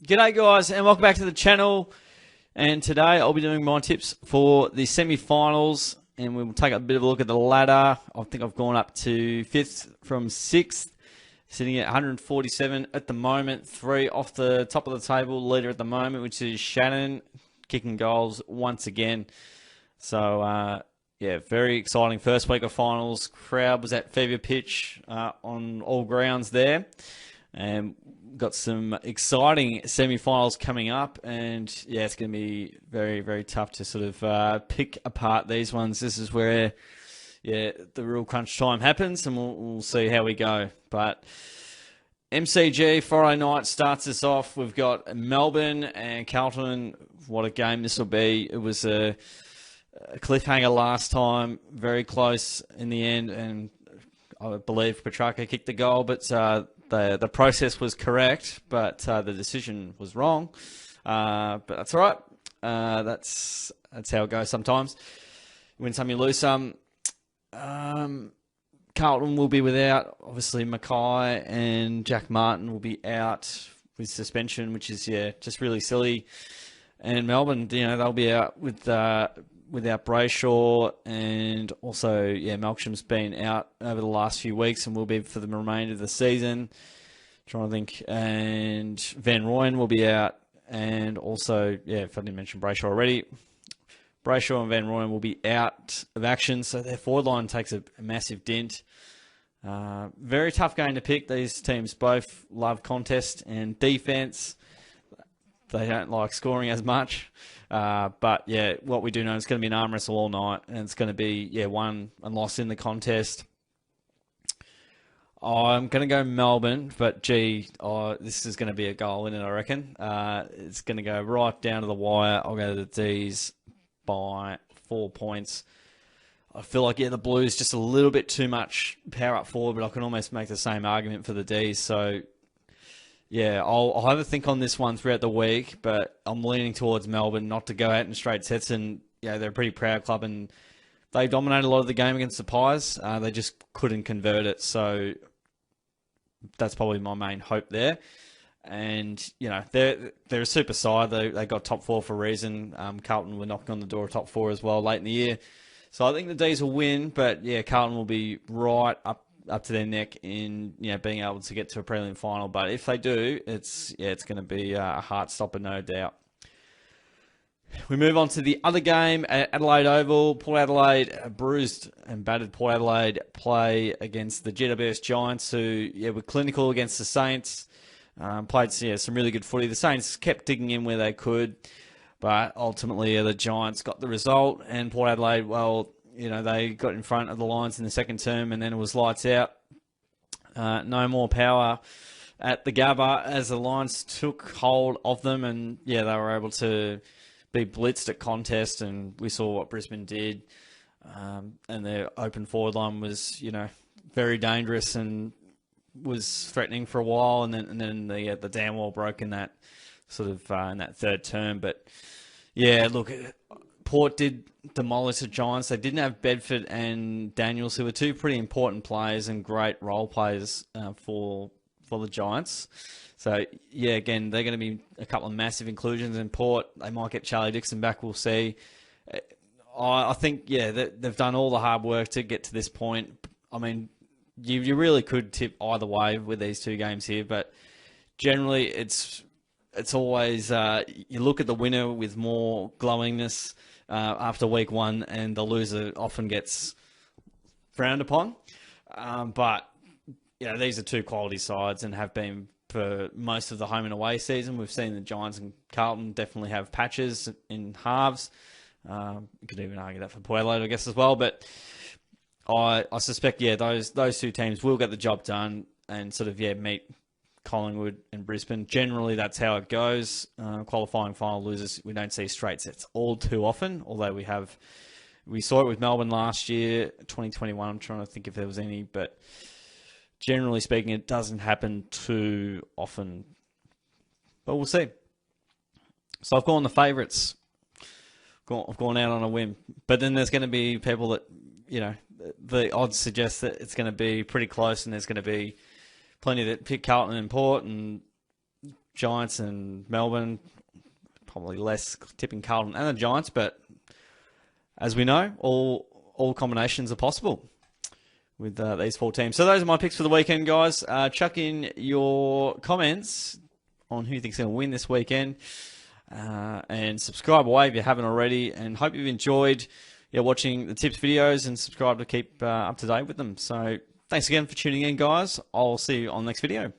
G'day guys and welcome back to the channel, and today I'll be doing my tips for the semi-finals and we'll take a bit of a look at the ladder. I think I've gone up to 5th from 6th, sitting at 147 at the moment, 3 off the top of the table, leader at the moment, which is Shannon, kicking goals once again. So yeah, very exciting first week of finals. Crowd was at fever pitch on all grounds there. And got some exciting semi-finals coming up, and yeah, it's going to be very, very tough to sort of pick apart these ones. This is where, yeah, the real crunch time happens, and we'll see how we go. But MCG Friday night starts us off. We've got Melbourne and Carlton. What a game this will be! It was a cliffhanger last time, very close in the end, and I believe Petrarca kicked the goal, but the process was correct, but the decision was wrong. But that's all right. That's how it goes sometimes. You win some, you lose some. Carlton will be without, obviously, Mackay, and Jack Martin will be out with suspension, which is, yeah, just really silly. And Melbourne, they'll be out without Brayshaw, and also, yeah, Malcolm's been out over the last few weeks and will be for the remainder of the season. Trying to think. And Van Rooyen will be out, and also, yeah, if I didn't mention Brayshaw already, Brayshaw and Van Rooyen will be out of action, so their forward line takes a massive dent. Very tough game to pick. These teams both love contest and defence. They don't like scoring as much. But, yeah, what we do know is it's going to be an arm wrestle all night, and it's going to be, yeah, won and lost in the contest. I'm going to go Melbourne, but, this is going to be a goal in it, I reckon. It's going to go right down to the wire. I'll go to the D's by 4 points. I feel like, yeah, the Blues just a little bit too much power up forward, but I can almost make the same argument for the D's, so... Yeah, I'll have a think on this one throughout the week, but I'm leaning towards Melbourne not to go out in straight sets, and yeah, they're a pretty proud club, and they dominated a lot of the game against the Pies. They just couldn't convert it, so that's probably my main hope there. And they're a super side. They got top 4 for a reason. Carlton were knocking on the door of top 4 as well late in the year, so I think the D's will win, but yeah, Carlton will be right up to their neck in being able to get to a prelim final. But if they do, it's going to be a heart stopper, no doubt. We move on to the other game at Adelaide Oval. Port Adelaide, bruised and battered Port Adelaide, play against the GWS Giants, who were clinical against the Saints. Played some really good footy. The Saints kept digging in where they could, but ultimately the Giants got the result, and Port Adelaide, well, they got in front of the Lions in the second term, and then it was lights out. No more power at the Gabba as the Lions took hold of them, and yeah, they were able to be blitzed at contest, and we saw what Brisbane did. And their open forward line was, very dangerous and was threatening for a while, and then the dam wall broke in that sort of in that third term. But yeah, look, Port did demolish the Giants. They didn't have Bedford and Daniels, who were two pretty important players and great role players for the Giants. So, yeah, again, they're going to be a couple of massive inclusions in Port. They might get Charlie Dixon back. We'll see. I think, yeah, they've done all the hard work to get to this point. I mean, you really could tip either way with these two games here, but generally it's always you look at the winner with more glowingness after week one, and the loser often gets frowned upon. But these are two quality sides and have been for most of the home and away season. We've seen the Giants and Carlton definitely have patches in halves. You could even argue that for Port Adelaide, I guess, as well. But I suspect, those two teams will get the job done and sort of, meet Collingwood and Brisbane. Generally, that's how it goes. Qualifying final losers, we don't see straight sets all too often, although we saw it with Melbourne last year, 2021. I'm trying to think if there was any, but generally speaking, it doesn't happen too often. But we'll see. So I've gone the favourites. I've gone out on a whim. But then there's going to be people that, the odds suggest that it's going to be pretty close, and there's going to be plenty that pick Carlton and Port, and Giants and Melbourne. Probably less tipping Carlton and the Giants, but as we know, all combinations are possible with these 4 teams. So those are my picks for the weekend, guys. Chuck in your comments on who you think's going to win this weekend, and subscribe away if you haven't already. And hope you've enjoyed watching the tips videos, and subscribe to keep up to date with them. So thanks again for tuning in, guys. I'll see you on the next video.